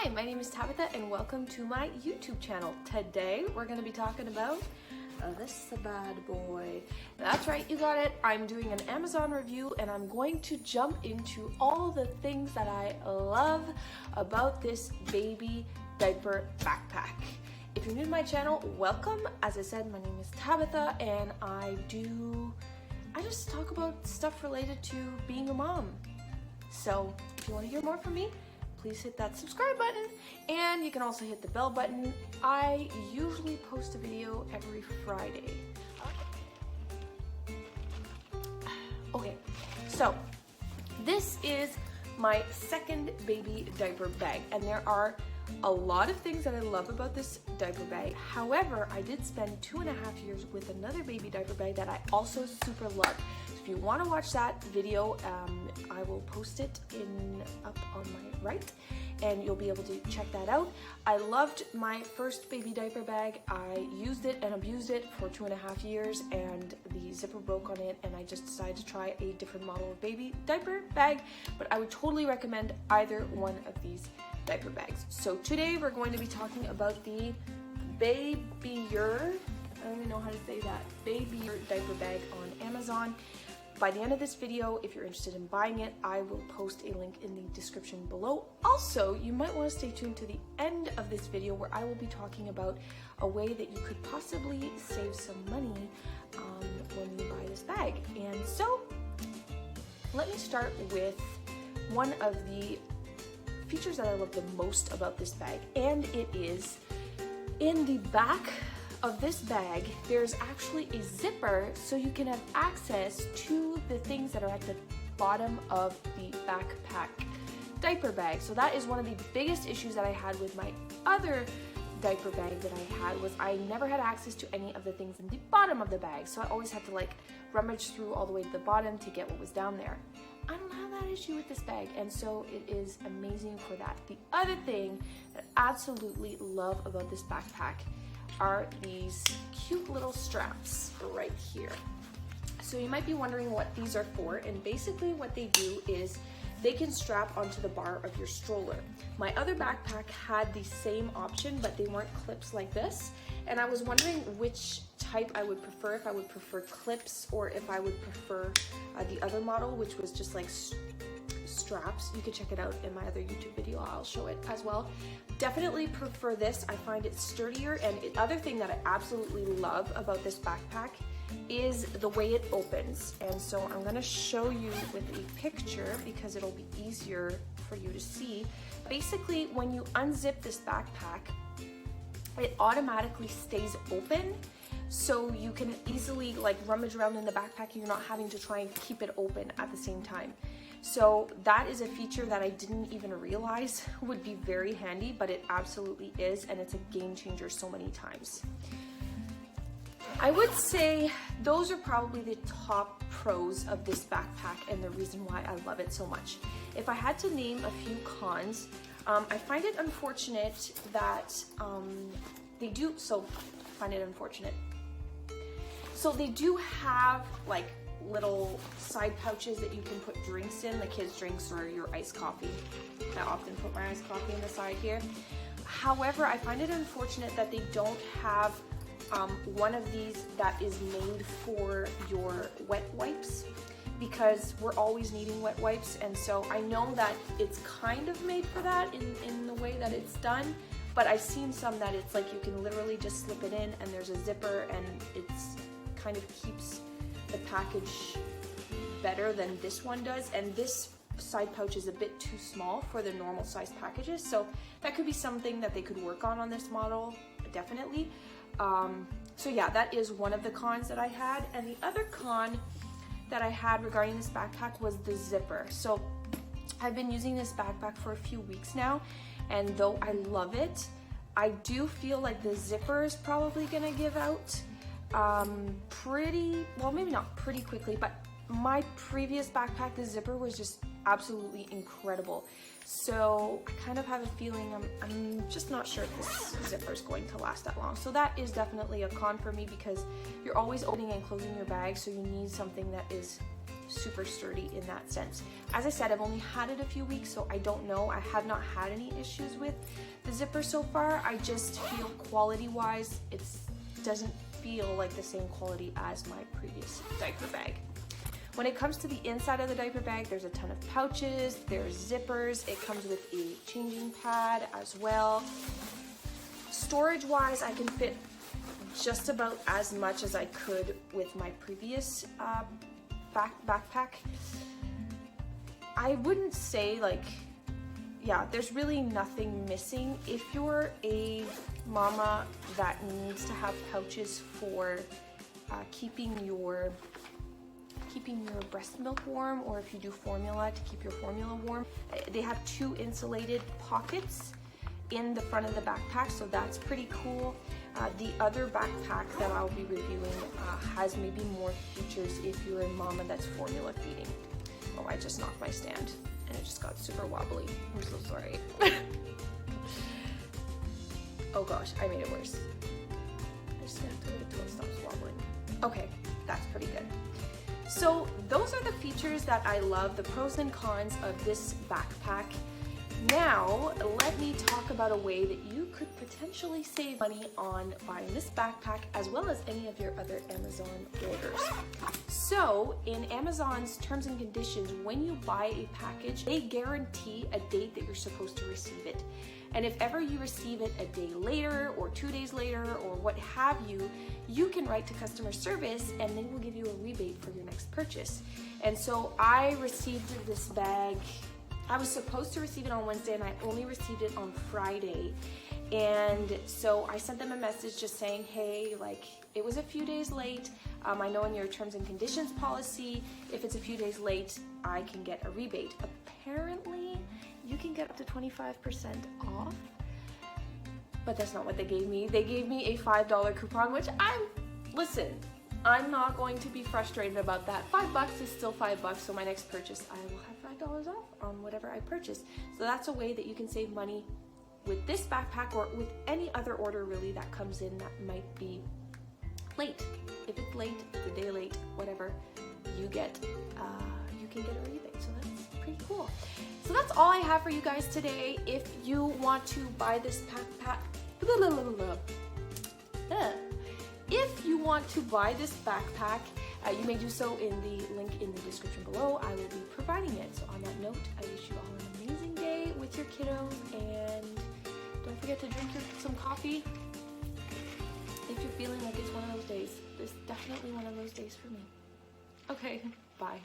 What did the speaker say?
Hi, my name is Tabitha and welcome to my YouTube channel. Today we're going to be talking about this bad boy. That's right, you got it. I'm doing an Amazon review and I'm going to jump into all the things that I love about this baby diaper backpack. If you're new to my channel, welcome. As I said, my name is Tabitha and I just talk about stuff related to being a mom. So if you want to hear more from me, please hit that subscribe button and you can also hit the bell button. I usually post a video every Friday. Okay, so this is my second baby diaper bag and there are a lot of things that I love about this diaper bag. However, I did spend 2.5 years with another baby diaper bag that I also super love. So if you want to watch that video, I will post it up on my right and you'll be able to check that out. I loved my first baby diaper bag. I used it and abused it for 2.5 years and the zipper broke on it and I just decided to try a different model of baby diaper bag, but I would totally recommend either one of these diaper bags. So today we're going to be talking about the Babeyer, I don't even know how to say that, Babeyer diaper bag on Amazon. By the end of this video, if you're interested in buying it, I will post a link in the description below. Also, you might want to stay tuned to the end of this video where I will be talking about a way that you could possibly save some money when you buy this bag. And so, let me start with one of the features that I love the most about this bag, and it is in the back of this bag there's actually a zipper so you can have access to the things that are at the bottom of the backpack diaper bag. So that is one of the biggest issues that I had with my other diaper bag that I had, was I never had access to any of the things in the bottom of the bag, so I always had to like rummage through all the way to the bottom to get what was down there. I don't have that issue with this bag, and so it is amazing for that. The other thing that I absolutely love about this backpack are these cute little straps right here. So you might be wondering what these are for, and basically what they do is they can strap onto the bar of your stroller. My other backpack had the same option, but they weren't clips like this, and I was wondering which type I would prefer, if I would prefer clips or if I would prefer the other model, which was just like straps. You can check it out in my other YouTube video, I'll show it as well. Definitely prefer this. I find it sturdier, and the other thing that I absolutely love about this backpack is the way it opens. And so I'm going to show you with a picture because it'll be easier for you to see. Basically, when you unzip this backpack, it automatically stays open, so you can easily like rummage around in the backpack and you're not having to try and keep it open at the same time. So that is a feature that I didn't even realize would be very handy, but it absolutely is, and it's a game changer so many times. I would say those are probably the top pros of this backpack and the reason why I love it so much. If I had to name a few cons, I find it unfortunate that they do have like little side pouches that you can put drinks in, the kids' drinks or your iced coffee. I often put my iced coffee on the side here. However, I find it unfortunate that they don't have one of these that is made for your wet wipes, because we're always needing wet wipes, and so I know that it's kind of made for that in the way that it's done, but I've seen some that it's like you can literally just slip it in and there's a zipper and it's kind of keeps the package better than this one does, and this side pouch is a bit too small for the normal size packages, so that could be something that they could work on this model, definitely. So yeah, that is one of the cons that I had, and the other con that I had regarding this backpack was the zipper. So I've been using this backpack for a few weeks now, and though I love it, I do feel like the zipper is probably gonna give out maybe not pretty quickly, but my previous backpack, the zipper was just absolutely incredible. So I kind of have a feeling I'm just not sure if this zipper is going to last that long. So that is definitely a con for me, because you're always opening and closing your bag, so you need something that is super sturdy in that sense. As I said, I've only had it a few weeks, so I don't know. I have not had any issues with the zipper so far. I just feel quality-wise, it doesn't feel like the same quality as my previous diaper bag. When it comes to the inside of the diaper bag, there's a ton of pouches, there's zippers, it comes with a changing pad as well. Storage-wise, I can fit just about as much as I could with my previous backpack. I wouldn't say like, yeah, there's really nothing missing. If you're a mama that needs to have pouches for keeping your breast milk warm, or if you do formula to keep your formula warm, they have 2 insulated pockets in the front of the backpack, so that's pretty cool. The other backpack that I'll be reviewing has maybe more features if you're a mama that's formula feeding. Oh, I just knocked my stand and it just got super wobbly. I'm so sorry. Oh gosh, I made it worse. I just have to wait until it stops wobbling. Okay, that's pretty good. So those are the features that I love, the pros and cons of this backpack. Now, let me talk about a way that you could potentially save money on buying this backpack as well as any of your other Amazon orders. So, in Amazon's terms and conditions, when you buy a package, they guarantee a date that you're supposed to receive it. And if ever you receive it a day later or 2 days later or what have you, you can write to customer service and they will give you a rebate for your next purchase. And so I received this bag, I was supposed to receive it on Wednesday and I only received it on Friday. And so I sent them a message just saying, hey, like, it was a few days late. I know in your terms and conditions policy, if it's a few days late, I can get a rebate. Apparently, you can get up to 25% off, but that's not what they gave me. They gave me a $5 coupon, which listen, I'm not going to be frustrated about that. $5 is still $5, so my next purchase, I will have $5 off on whatever I purchase. So that's a way that you can save money with this backpack or with any other order really that comes in that might be late. If it's late, it's a day late, whatever, you can get a rebate, so that's pretty cool. So that's all I have for you guys today. If you want to buy this if you want to buy this backpack, you may do so in the link in the description below. I will be providing it. So on that note, I wish you all an amazing day with your kiddos, and don't forget to drink some coffee if you're feeling like it's one of those days. It's definitely one of those days for me. Okay, bye.